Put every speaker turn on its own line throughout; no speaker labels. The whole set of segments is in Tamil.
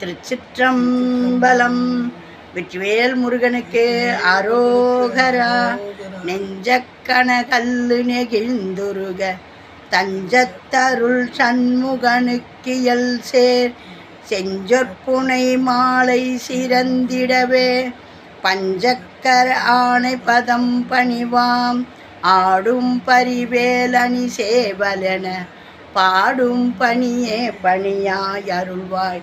திருச்சிற்றம்பலம். வெற்றிவேல் முருகனுக்கு அரோகரா. நெஞ்சக்கண கல்லு நெகிழ்ந்துருக தஞ்சத்தருள் சண்முகனுக்கியல் சேர் செஞ்சொற்புனை மாலை சிறந்திடவே பஞ்சக்கர ஆணை பதம் பணிவாம் ஆடும் பரிவேலணி சேவலென பாடும் பணியே பணியாய் அருள்வாய்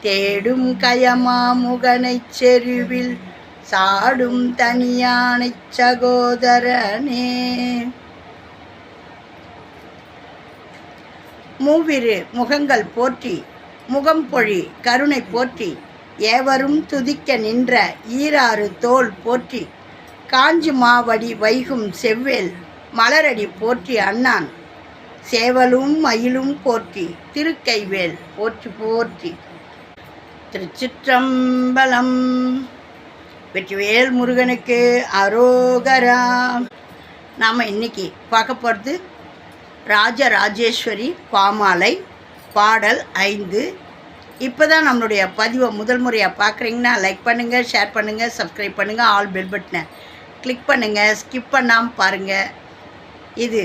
தேடும் கயமாமுகனைச் செருவில் சாடும் தனியானைச் சகோதரனே. மூவிரு முகங்கள் போற்றி முகம்பொழி கருணை போற்றி ஏவரும் துதிக்க நின்ற ஈராறு தோள் போற்றி காஞ்சி மாவடி வைகும் செவ்வேல் மலரடி போற்றி அண்ணான் சேவலும் மயிலும் போற்றி திருக்கைவேல் போற்றி போற்றி. திருச்சிற்றம்பலம். வெற்றிவேல் முருகனுக்கு அரோகரா. நாம் இன்னைக்கு பார்க்க போகிறது ராஜராஜேஸ்வரி பாமாலை பாடல் 5. இப்போ தான் நம்மளுடைய பதிவை முதல் முறையாக பார்க்குறீங்கன்னா லைக் பண்ணுங்கள், ஷேர் பண்ணுங்கள், சப்ஸ்கிரைப் பண்ணுங்கள், ஆல் பெல் பட்டனை கிளிக் பண்ணுங்கள், ஸ்கிப் பண்ணாமல் பாருங்கள். இது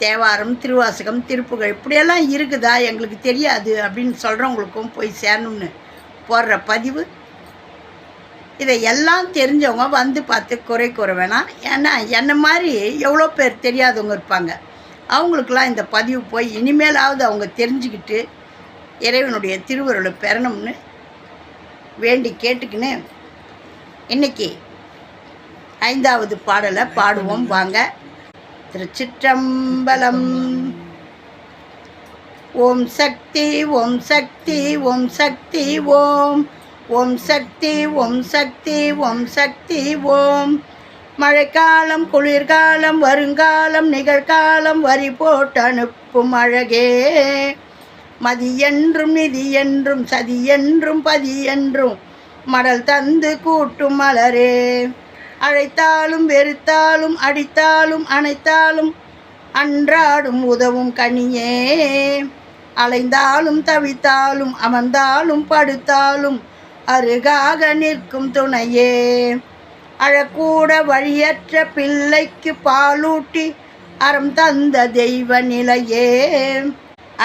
தேவாரம், திருவாசகம், திருப்புகழ் இப்படியெல்லாம் இருக்குதா எங்களுக்கு தெரியாது அப்படின்னு சொல்கிறவங்களுக்கும் போய் சேரணும்னு போடுற பதிவு. இதை எல்லாம் தெரிஞ்சவங்க வந்து பார்த்து குறை கூற வேணாம். ஏன்னா என்னை மாதிரி எவ்வளோ பேர் தெரியாதவங்க இருப்பாங்க. அவங்களுக்கெல்லாம் இந்த பதிவு போய் இனிமேலாவது அவங்க தெரிஞ்சுக்கிட்டு இறைவனுடைய திருவருளை பெறணும்னு வேண்டி கேட்டுக்கின்னு இன்றைக்கி 5வது பாடலை பாடுவோம் வாங்க. திருச்சிற்றம்பலம். ஓம் சக்தி ஓம் சக்தி ஓம் சக்தி ஓம் ஓம் சக்தி ஓம் சக்தி ஓம் சக்தி ஓம். மழைக்காலம் குளிர்காலம் வருங்காலம் நிகழ்காலம் வரி போட்டு அனுப்பும் அழகே மதி என்றும் நிதி என்றும் சதி என்றும் பதி என்றும் மடல் தந்து கூட்டும் மலரே அழைத்தாலும் வெறுத்தாலும் அடித்தாலும் அணைத்தாலும் அன்றாடும் உதவும் கனியே அலைந்தாலும் தவித்தாலும் அமர்ந்தாலும் படுத்தாலும் அருகாக நிற்கும் துணையே அழக்கூட வழியற்ற பிள்ளைக்கு பாலூட்டி அறம் தந்த தெய்வ நிலையே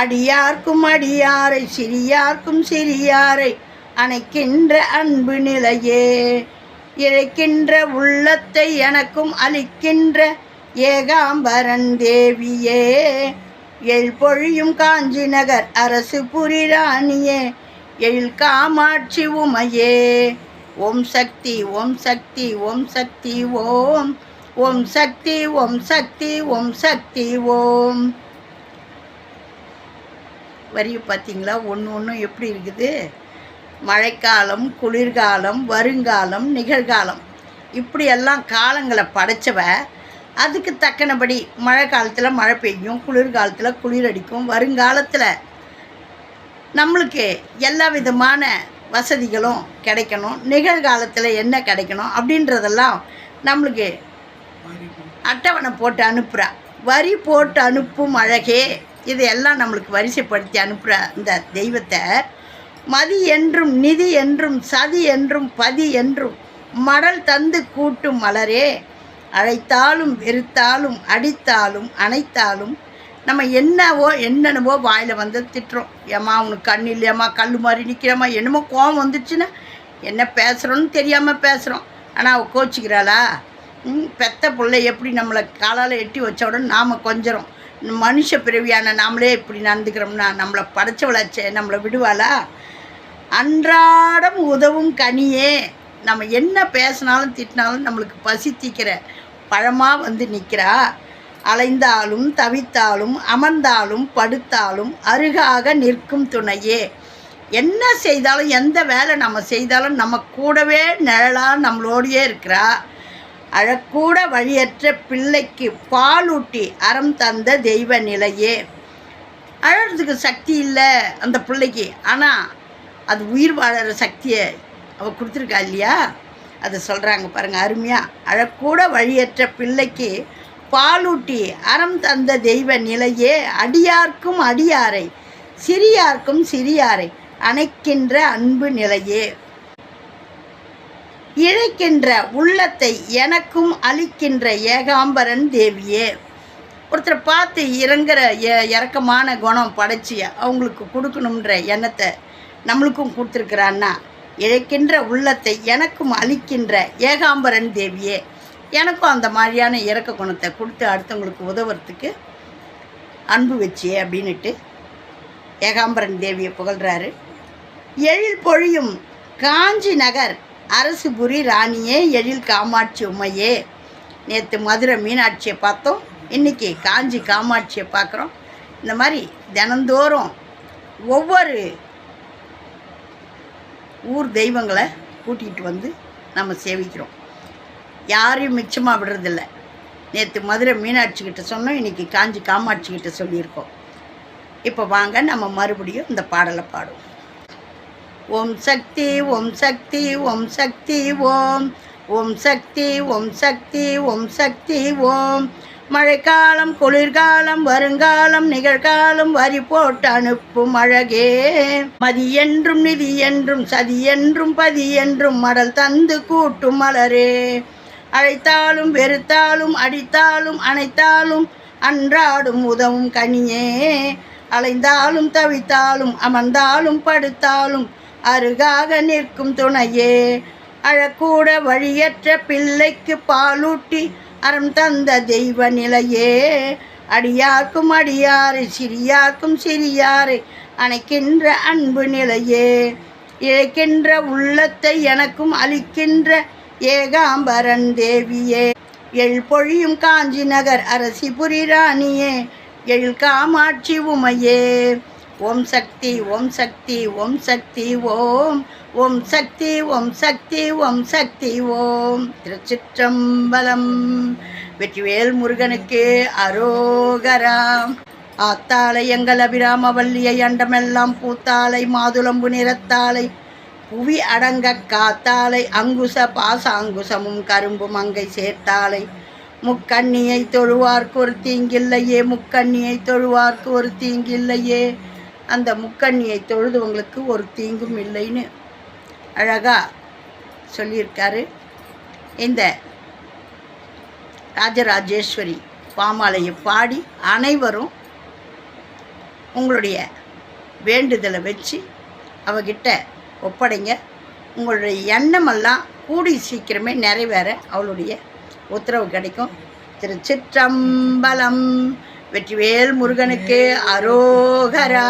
அடியார்க்கும் அடியாரை சிறியார்க்கும் சிறியாரை அணைக்கின்ற அன்பு நிலையே இழைக்கின்ற உள்ளத்தை எனக்கும் அளிக்கின்ற ஏகாம்பரன் தேவியே எழில் பொழியும் காஞ்சி நகர் அரசு புரிராணியே எழில் காமாட்சி உமையே. ஓம் சக்தி ஓம் சக்தி ஓம் சக்தி ஓம் ஓம் சக்தி ஓம் சக்தி ஓம் சக்தி ஓம். வரி பார்த்தீங்களா? ஒன்று எப்படி இருக்குது? மழைக்காலம் குளிர்காலம் வருங்காலம் நிகழ்காலம் இப்படியெல்லாம் காலங்களை படைச்சவ. அதுக்கு தக்கனபடி மழை காலத்தில் மழை பெய்யும், குளிர்காலத்தில் குளிர் அடிக்கும், வருங்காலத்தில் நம்மளுக்கு எல்லா விதமான வசதிகளும் கிடைக்கணும், நிகழ்காலத்தில் என்ன கிடைக்கணும் அப்படின்றதெல்லாம் நம்மளுக்கு அட்டவணை போட்டு அனுப்புகிறா. வரி போட்டு அனுப்பும் அழகே இதையெல்லாம் நம்மளுக்கு வரிசைப்படுத்தி அனுப்புகிற இந்த தெய்வத்தை மதி என்றும் நிதி என்றும் சதி என்றும் பதி என்றும் மடல் தந்து கூட்டும் மலரே அழைத்தாலும் வெறுத்தாலும் அடித்தாலும் அணைத்தாலும் நம்ம என்னென்னவோ வாயில் வந்து திட்டுறோம். ஏம்மா உனக்கு கண் இல்லையாம்மா, கல் மாதிரி நிற்கிறேம்மா, என்னமோ கோவம் வந்துச்சுன்னா என்ன பேசுகிறோன்னு தெரியாமல் பேசுகிறோம். ஆனால் அவள் கோச்சிக்கிறாளா? பெத்த பிள்ளை எப்படி நம்மளை காலால் எட்டி வச்ச உடனே நாம் கொஞ்சம் மனுஷ பிறவியான நாமளே இப்படி நடந்துக்கிறோம்னா நம்மளை படைச்சவளாச்சே, நம்மளை விடுவாளா? அன்றாடம் உதவும் கனியே நம்ம என்ன பேசினாலும் திட்டினாலும் நம்மளுக்கு பசி தீக்கிற பழமாக வந்து நிற்கிறா. அலைந்தாலும் தவித்தாலும் அமர்ந்தாலும் படுத்தாலும் அருகாக நிற்கும் துணையே என்ன செய்தாலும் எந்த வேலை நம்ம செய்தாலும் நம்ம கூடவே நிழலாக நம்மளோடையே இருக்கிறா. அழக்கூட வழியற்ற பிள்ளைக்கு பாலூட்டி அறம் தந்த தெய்வ நிலையே. அழறதுக்கு சக்தி இல்லை அந்த பிள்ளைக்கு, ஆனால் அது உயிர் வாழற சக்தியை அவள் கொடுத்துருக்கா இல்லையா? அதை சொல்கிறாங்க பாருங்கள் அருமையாக. அழக்கூட வழியற்ற பிள்ளைக்கு பாலூட்டி அறம் தந்த தெய்வ நிலையே அடியார்க்கும் அடியாரை சிறியார்க்கும் சிறியாரை அணைக்கின்ற அன்பு நிலையே, இழைக்கின்ற உள்ளத்தை எனக்கும் அளிக்கின்ற ஏகாம்பரன் தேவியே. ஒருத்தரை பார்த்து இறக்கமான குணம் படைச்சி அவங்களுக்கு கொடுக்கணுன்ற எண்ணத்தை நம்மளுக்கும் கொடுத்துருக்குறான்னா, இழைக்கின்ற உள்ளத்தை எனக்கும் அளிக்கின்ற ஏகாம்பரன் தேவியே, எனக்கும் அந்த மாதிரியான இறக்க குணத்தை கொடுத்து அடுத்தவங்களுக்கு உதவுறதுக்கு அன்பு வச்சியே அப்படின்ட்டு ஏகாம்பரன் தேவியை புகழ்கிறாரு. எழில் பொழியும் காஞ்சி நகர் அரசுபுரி ராணியே, எழில் காமாட்சி உமையே. நேற்று மதுரை மீனாட்சியை பார்த்தோம், இன்றைக்கி காஞ்சி காமாட்சியை பார்க்குறோம். இந்த மாதிரி தினந்தோறும் ஒவ்வொரு ஊர் தெய்வங்களை கூட்டிகிட்டு வந்து நம்ம சேவிக்கிறோம். யாரையும் மிச்சமாக விடுறதில்ல. நேற்று மதுரை மீனாட்சிக்கிட்ட சொன்னோம், இன்றைக்கி காஞ்சி காமாட்சிக்கிட்ட சொல்லியிருக்கோம். இப்போ வாங்க நம்ம மறுபடியும் இந்த பாடலை பாடுவோம். ஓம் சக்தி ஓம் சக்தி ஓம் சக்தி ஓம், ஓம் சக்தி ஓம் சக்தி ஓம் சக்தி ஓம். மழைக்காலம் குளிர்காலம் வருங்காலம் நிகழ்காலம் வரி போட்டு அனுப்பும் அழகே, மதி என்றும் நிதி என்றும் சதி என்றும் பதி என்றும் மடல் தந்து கூட்டும் மலரே. அழைத்தாலும் வெறுத்தாலும் அடித்தாலும் அணைத்தாலும் அன்றாடும் உதவும் கனியே, அலைந்தாலும் தவித்தாலும் அமர்ந்தாலும் படுத்தாலும் அருகாக நிற்கும் துணையே. அழக்கூட வழியற்ற பிள்ளைக்கு பாலூட்டி அறம் தந்த தெய்வ நிலையே, அடியார்க்கும் அடியாரை சிறியார்க்கும் சிறியாரை அணைக்கின்ற அன்பு நிலையே, இழைக்கின்ற உள்ளத்தை எனக்கும் அளிக்கின்ற ஏகாம்பரன் தேவியே. எழில் பொழியும் காஞ்சி நகர் அரசிபுரி ராணியே, எழில் காமாட்சி உமையே. ஓம் சக்தி ஓம் சக்தி ஓம் சக்தி ஓம், ஓம் சக்தி ஓம் சக்தி ஓம் சக்தி ஓம். திருச்சிற்றம்பலம். வெற்றிவேல் முருகனுக்கு அரோகரா. ஆத்தாளை எங்கள் அபிராம வல்லியை அண்டமெல்லாம் பூத்தாளை மாதுளம்பு நிறத்தாளை புவி அடங்க காத்தாளை அங்குச பாசாங்குசமும் கரும்பு மங்கை சேர்த்தாளை. முக்கண்ணியை தொழுவார்க்கு ஒரு தீங்கில்லையே, முக்கண்ணியை தொழுவார்க்கு ஒரு தீங்கில்லையே. அந்த முக்கண்ணியை தொழுதுவங்களுக்கு ஒரு தீங்கும் இல்லைன்னு அழகாக சொல்லியிருக்காரு. இந்த ராஜராஜேஸ்வரி பாமாலையை பாடி அனைவரும் உங்களுடைய வேண்டுதலை வச்சு அவகிட்ட ஒப்படைங்க. உங்களுடைய எண்ணமெல்லாம் கூடி சீக்கிரமே நிறைவேற அவளுடைய உத்தரவு கிடைக்கும். திருச்சிற்றம்பலம். வெற்றிவேல் முருகனுக்கு அரோகரா.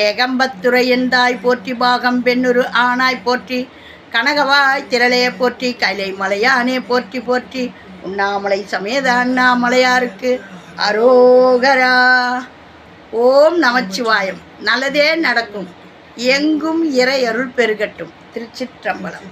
ஏகம்பத்துரை எந்தாய் போற்றி, பாகம் பெண்ணுரு ஆனாய் போற்றி, கனகவாய் திரளே போற்றி, கைலை மலையானே போற்றி போற்றி, உண்ணாமலை சமேத அண்ணாமலையாருக்கு அரோகரா. ஓம் நமச்சிவாயம். நல்லதே நடக்கும். எங்கும் இறை அருள் பெருகட்டும். திருச்சிற்றம்பலம்.